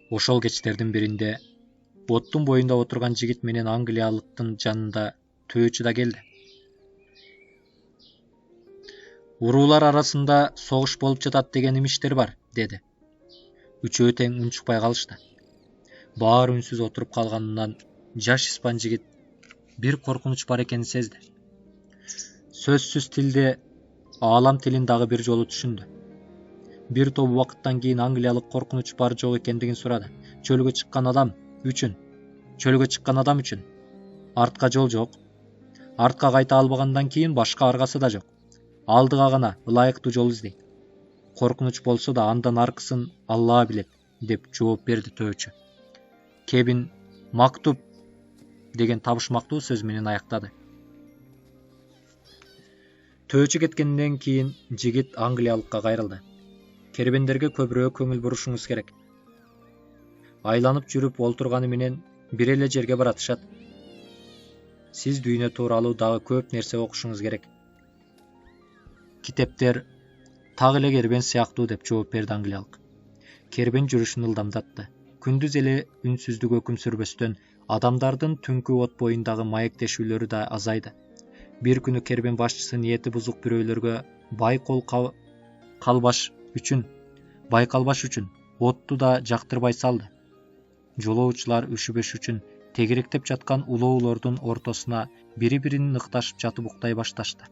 Ошол кечтердин биринде оттун боюнда отурган жигит менен англиялыктын жанында төөчү да келди. Уруулар арасында согуш болуп жатат деген имиштер бар, деди. Үчөө тең унчукпай калышты. Баары үнсүз отуруп калганынан жаш испан жигит бир коркунуч бар экенин сезди. Сөзсүз тилде аалам тилин дагы бир жолу түшүндү. Бир топ убакыттан кийин англиялык коркунуч бар жок экендигин сурады. Чөлгө чыккан адам үчүн артка жол жок. Артка кайта албагандан кийин башка аргасы да жок. Алдыга гана ылайыктуу жол издейт. Коркунуч болсо да андан аркысын Алла билет, деп жооп берди төөчү. Кебин мактуб деген табышмактуу сөз менен аяктады. Төөчү кеткенден кийин жигит англиялыкка кайрылды. Кербендерге көбүрөөк көңүл бурушуңуз керек. Айланып жүрүп олтурганы менен бир эле жерге баратышат. Сиз дүйнө тууралуу дагы көп нерсе окушуңуз керек. Китептер так эле кербен сыяктуу, деп жооп берди англиялык. Кербен жүрүшүн ылдамдатты. Күндүз эле үнсүздүк өкүм сүрбөстөн адамдардын түнкү от боюндагы маектешүүлөрү да азайды. Бир күнү кербен башчысы ниети бузук бирөөлөргө бай кол байкалбаш үчүн отту да жактырбай салды. Жолоочулар өшүбөш үчүн тегеректеп жаткан улоолордун ортосуна бири-бирин ныкташып жатып уктай башташты.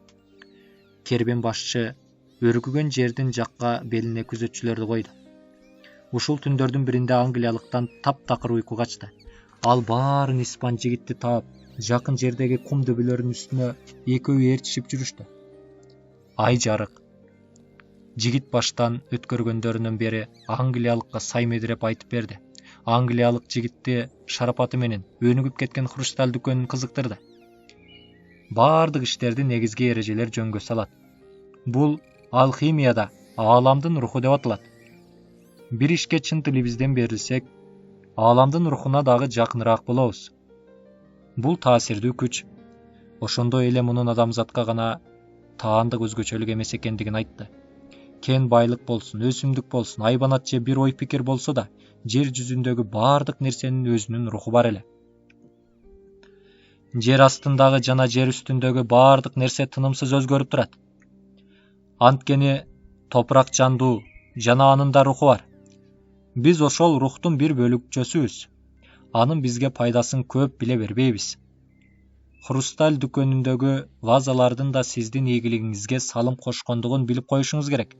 Кербен башчы өргүгөн жердин жакка белине күзөтчүлөрдү койду. Ушул түндөрдүн биринде англиялыктан таптакыр уйку качты. Ал баарын испан жигитти таап, жакын жердеги кум дөбөлөрүнүн үстүнө экөө ээрчишип жүрүштү. Ай жарык. Жигит баштан өткөргөндөрүнөн бери англиялыкка сайме-диреп айтып берди. Англиялык жигитти шарапаты менен өнүгүп кеткен хрусталь дүкөнүн кызыктырды. Баардык иштерди негизги эрежелер жөнгө салат. Бул алхимияда ааламдын руху деп аталат. Бир ишке чын тилибизден берилсек, ааламдын рухуна дагы жакыныраак болобуз. Бул таасирдүү күч. Ошондой эле мунун адамзатка гана таандык өзгөчөлүк эмес экендигин айтты. Кен байлык болсун, өсүмдүк болсун, айбанат же бир ой пикир болсо да, жер жүзүндөгү баардык нерсенин өзүнүн руху бар эле. Жер астындагы жана жер үстүндөгү баардык нерсе тынымсыз өзгөрүп турат. Анткени топурак жандуу жана анын да руху бар. Биз ошол рухтун бир бөлүкчөсүбүз. Анын бизге пайдасын көп биле бербейбиз. Хрусталь дүкөнүндөгү вазалардын да сиздин ийгилигиңизге салым кошкондугун билип коюшуңуз керек.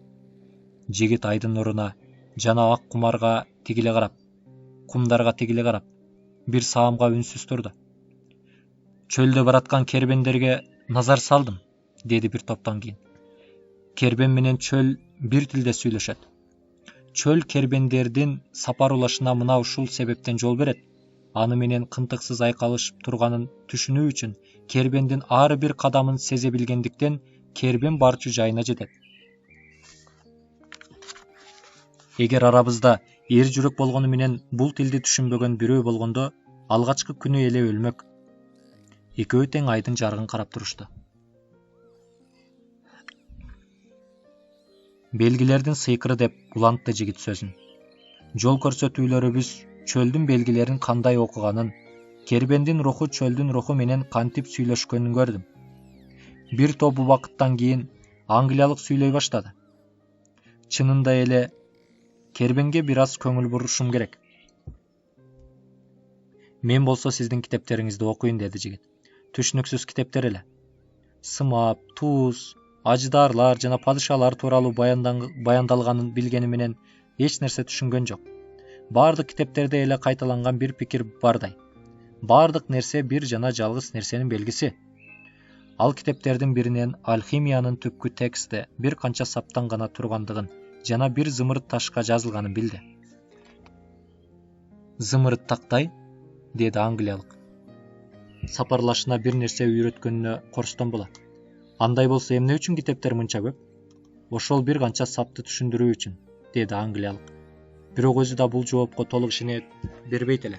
Жигит айдын нуруна жана ак кумдарга тигиле карап, бир саамга үнсүз турду. Чөлдө бараткан кербендерге назар салдым, деди бир топтон кийин. Кербен менен чөл бир тилде сүйлөшөт. Чөл кербендердин сапарылашына мына ушул себептен жол берет. Аны менен кынтыксыз айкалышып турганын түшүнүү үчүн кербендин ар бир кадамын сезе билгендиктен кербен барчу жайына жетет. Эгер арабызда эр жүрөк болгону менен бул тилди түшүнбөгөн бирөө болгондо, алгачкы күнү эле өлмөк. Экөө тең айдын жарыгын карап турушту. Белгилердин сыйкыры деп улантты жигит сөзүн. Жол көрсөтүүлөрүбүз чөлдүн белгилерин кандай окуганын, кербендин руху чөлдүн руху менен кантип сүйлөшкөнүн көрдүм. Бир топ убакыттан кийин англиялык сүйлөй баштады. Чынында эле кербенге бир аз көңүл бурушум керек. Мен болсо сиздин китептериңизди окуйн, деди жигит. Түшүнүксүз китептер эле. Сымап, туз, аждаарлар жана падышалар тууралуу баяндалганын билгени менен эч нерсе түшүнгөн жок. Баардык китептерде эле кайталанган бир пикир бардай. Баардык нерсе бир жана жалгыз нерсенин белгиси. Ал китептердин биринен алхимиянын түпкү тексти бир канча саптан гана тургандыгын жана бир зымырт ташка жазылганын билди. Зымырт тактай, деди англиялык. Сапарлашына бир нерсе үйрөткөнүнө корстон болот. Андай болсо эмне үчүн китептер мынча көп? Ошол бир канча сапты түшүндүрүү үчүн, деди англиялык. Бирок өзү да бул жоопко толук ишене бербейт эле.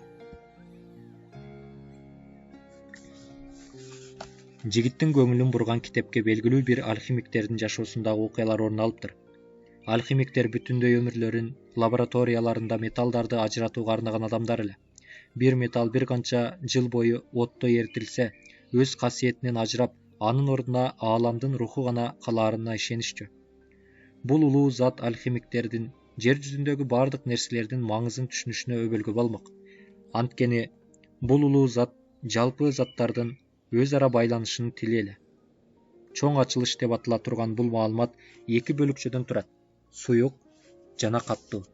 Жигиттин көңүлүн бурган китепке белгилүү бир алхимиктердин жашоосундагы окуялар орун алыптыр. Алхимиктер бүтүндөй өмүрлөрүн лабораторияларында металлдарды ажыратууга арнаган адамдар эле. Бир металл бир канча жыл бою отто эритилсе, өз касиетинен ажырап, анын ордуна ааламдын руху гана калаарына ишенишчү. Бул улуу зат алхимиктердин жер жүзүндөгү баардык нерселердин маңызын түшүнүшүнө өбөлгө болмок. Анткени бул улуу зат жалпы заттардын өз ара байланышынын тили эле. Чоң ачылыш деп атала турган бул маалымат эки бөлүкчөдөн турат: суюк жана каттуу.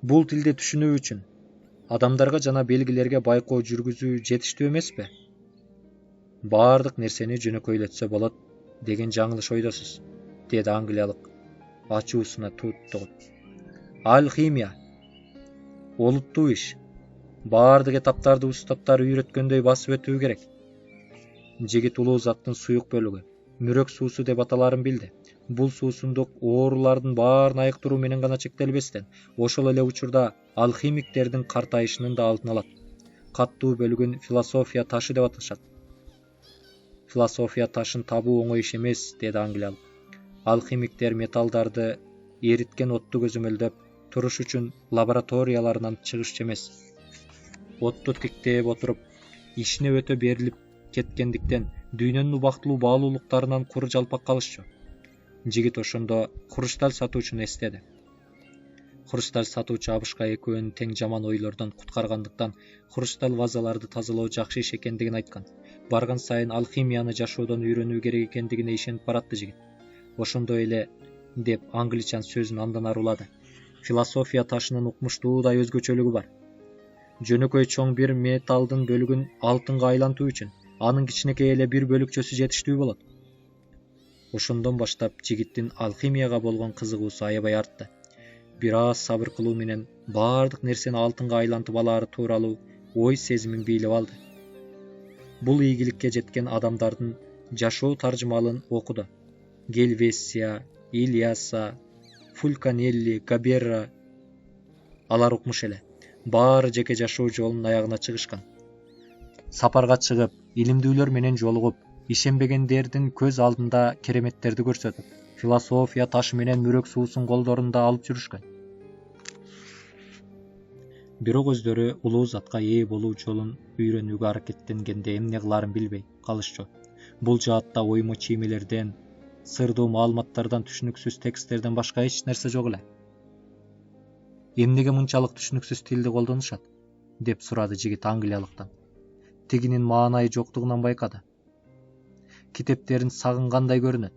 Бул тилди түшүнүү үчүн адамдарга жана белгилерге байкоо жүргүзүү жетиштүү эмеспи? Баардык нерсени жөнөкөйлөтсө болот деген жаңылыш ойдосуз, деди англиялык ачуусуна туттугуп. Алхимия олуттуу иш. Баардык этаптарды устаттар үйрөткөндөй басып өтүү керек. Жигит улуу заттын суюк бөлүгү, мүрөк суусу деп аталарын билди. Бул суусундук оорулардын баарын айыктыруу менен гана чектелбестен, ошол эле учурда алхимиктердин картайышынын да алдын алат. Каттуу бөлүгүн философия ташы деп аташат. Философия ташын табуу оңой иш эмес, деди англиялык. Алхимиктер металлдарды эриткен отту көзөмөлдөп туруш үчүн лабораторияларынан чыгышчу эмес. Отту тиктеп отуруп, ишине өтө берилип кеткендиктен дүйнөнүн убактылуу баалуулуктарынан куру жалпак калышчу. Жигит ошондо хрусталь сатуучуну эстеди. Хрусталь сатуучу Абышка экөөнүн тең жаман ойлордон куткаргандыктан хрусталь вазаларды тазалоо жакшы иш экендигин айткан. Барган сайын алхимияны жашоодон үйрөнүү керек экендигине ишенип баратты жигит. Ошондой эле деп англичан сөзүн андан ары улады. Философия ташынын укмуштуудай өзгөчөлүгү бар. Жөнөкөй чоң бир металдын бөлүгүн алтынга айлантуу үчүн анын кичинекей эле бир бөлүкчөсү жетиштүү болот. Ошондон баштап жигиттин алхимияга болгон кызыгуусу аябай артты. Бир аз сабыр кылуу менен баардык нерсени алтынга айлантып алаары тууралуу ой сезимин бийлеп алды. Бул ийгиликке жеткен адамдардын жашоо таржымалын окуду. Гельвесия, Ильяса, Фулканелли, Габерра алар укмуш эле. Баары жеке жашоо жолунун аягына чыгышкан. Сапарга чыгып, илимдүүлөр менен жолугуп, ишенбегендердин көз алдында кереметтерди көрсөтүп, философия ташы менен мүрөк суусун колдорунда алып жүрүшкөн. Бирок өздөрү улуу затка ээ болуу жолун үйрөнүүгө аракеттенгенде эмне кылаарын билбей калышчу. Бул жаатта оймо чиймелерден, сырдуу маалыматтардан, түшүнүксүз тексттерден башка эч нерсе жок эле. Эмнеге мынчалык түшүнүксүз тилди колдонушат? Деп сурады жигит англиялыктан. Тигинин маанайы жоктугунан байкады. Китептерин сагынгандай көрүнөт.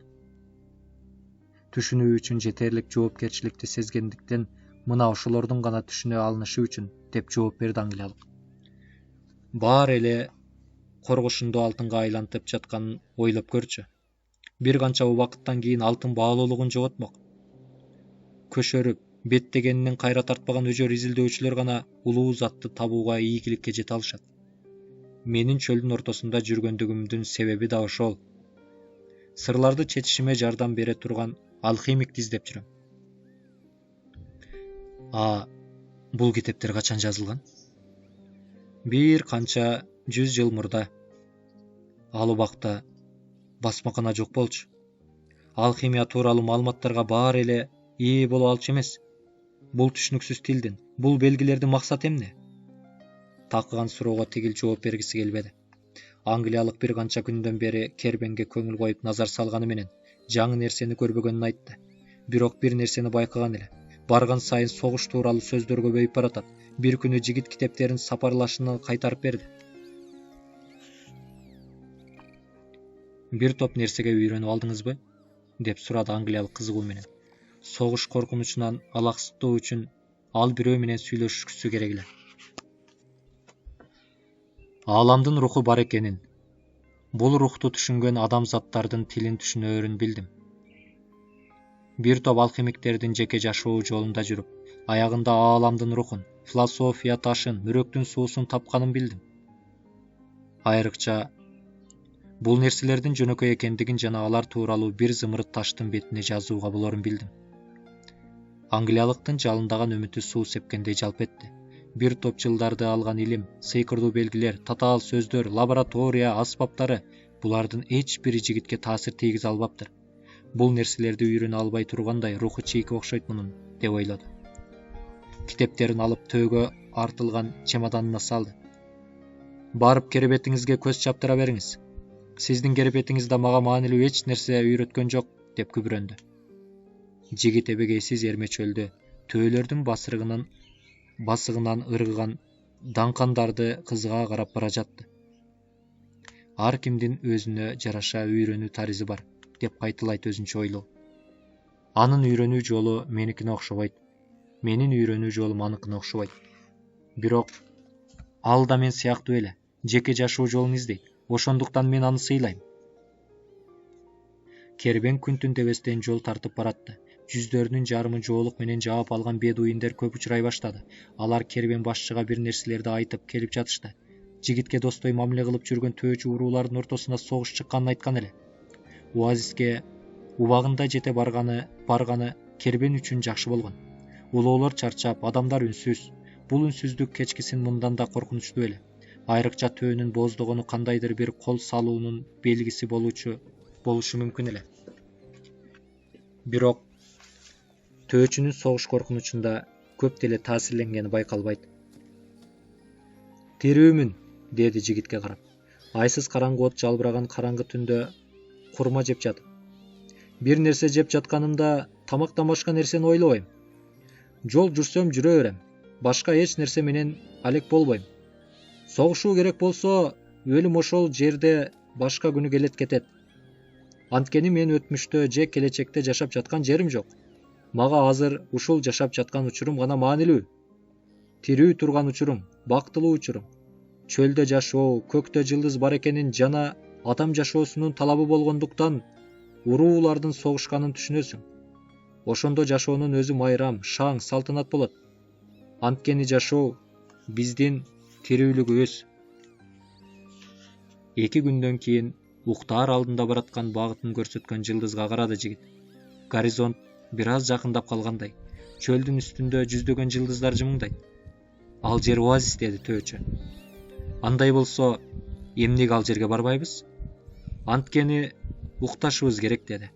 Түшүнүү үчүн жетерлик жоопкерчиликти сезгендиктен мына ошолордун гана түшүнө алынышы үчүн деп жооп берди англиялык. Баары эле коргошунду алтынга айлантып жатканын ойлоп көрчү. Бир канча убакыттан кийин алтын баалуулугун жоготмок. Көшөрүп, беттегенинен кайра тартпаган өжөр изилдөөчүлөр гана улуу затты табууга ийгиликке жете алышат. Менин чөлдүн ортосунда жүргөндүгүмдүн себеби да ошол. Сырларды чечишиме жардам бере турган алхимикти издеп жүрөм. Бул китептер качан жазылган? Бир канча 100 жыл мурда. Ал убакта басмакана жок болчу. Алхимия тууралуу маалыматтарга баары эле ээ боло алчу эмес. Бул түшүнүксүз тилдин, бул белгилердин максаты эмне? Такыган суроого тигил жооп бергиси келбеди. Англиялык бир канча күндөн бери кербенге көңүл коюп назар салганы менен жаңы нерсени көрбөгөнүн айтты. Бирок бир нерсени байкаган эле. Барган сайын согуш тууралуу сөздөр көбөйүп баратат. Бир күнү жигит китептерин сапарлашынан кайтарып берди. Бир топ нерсеге үйрөнүп алдыңызбы? Деп сурады англиялык кызыгуу менен. Согуш коркунучунан алаксытуу үчүн ал бирөө менен сүйлөшүшкүсү керек эле. Ааламдын руху бар экенин, бул рухту түшүнгөн адамзаттардын тилин түшүнөөрүн билдим. Бир топ алхимиктердин жеке жашоо жолунда жүрүп, аягында ааламдын рухун, философия ташын, мүрөктүн суусун тапканын билдим. Айрыкча бул нерселердин жөнөкөй экендигин жана алар тууралуу бир зымырыт таштын бетине жазууга болорун билдим. Англиялыктын жалындаган үмүтү суу сепкендей жалп этти. Бир топ жылдарды алган илим, сыйкырдуу белгилер, татаал сөздөр, лаборатория аспаптары булардын эч бири жигитке таасир тийгизе албаптыр. Бул нерселерди үйрөнө албай тургандай руху чийке окшойт мунун, деп ойлоду. Китептерин алып төөгө артылган чемоданына салды. Барып керебетиңизге көз чаптыра бериңиз. Сиздин керебетиңизде мага маанилүү эч нерсе үйрөткөн жок, деп күбүрөндү. Жигит эбегейсиз эрме чөлдө төөлөрдүн басыгынан ыргыган даңкандарды кызыга карап бара жатты. Ар кимдин өзүнө жараша үйрөнүү таризи бар, деп кайталайт өзүнчө ойлоо. Анын үйрөнүү жолу меникине окшобойт. Менин үйрөнүү жолум аныкына окшобойт. Бирок ал да мен сыяктуу эле жеке жашоо жолун издейт. Ошондуктан мен аны сыйлайм. Кербен күн түн дебестен жол тартып баратты. Жүздөрүнүн жарымы жоолук менен жаап алган бедуиндер көп учурай баштады. Алар кербен башчыга бир нерселерди айтып келип жатышты. Жигитке достой мамиле кылып жүргөн төөчү уруулардын ортосуна согуш чыкканын айткан эле. Оазиске убагында жете барганы кербен үчүн жакшы болгон. Улоолор чарчап, адамдар үнсүз. Бул үнсүздүк кечкисин мындан да коркунучтуу эле. Айрыкча төөнүн бооздогону кандайдыр бир кол салуунун белгиси болушу мүмкүн эле. Бирок төөчүнүн согуш коркунучунда көп деле таасирленгени байкалбайт. Тирүүмүн, деди жигитке карап. Айсыз караңгы от жалбыраган караңгы түндө курма жеп жатып. Бир нерсе жеп жатканымда тамактан башка нерсени ойлобойм. Жол жүрсөм жүрө берем. Башка эч нерсе менен алек болбойм. Согушуу керек болсо, өлүм ошол жерде башка күнү келет кетет. Анткени мен өтмүштө же келечекте жашап жаткан жерим жок. Мага азыр ушул жашап жаткан учурум гана маанилүү. Тирүү турган учурум, бактылуу учурум. Чөлдө жашоо, көктө жылдыз бар экенин жана адам жашоосунун талабы болгондуктан уруулардын согушканын түшүнөсүң. Ошондо жашоонун өзү майрам, шаң, салтанат болот. Анткени жашоо биздин тирүүлүгүбүз. 2 күндөн кийин уктаар алдында бараткан багытын көрсөткөн жылдызга карады жигит. Горизонт бир аз жакындап калгандай. Чөлдүн үстүндө жүздөгөн жылдыздар жымыңдайт. Ал жер оазис, деди төөчө. Андай болсо, эмнеге ал жерге барбайбыз? Анткени укташыбыз керек, деди.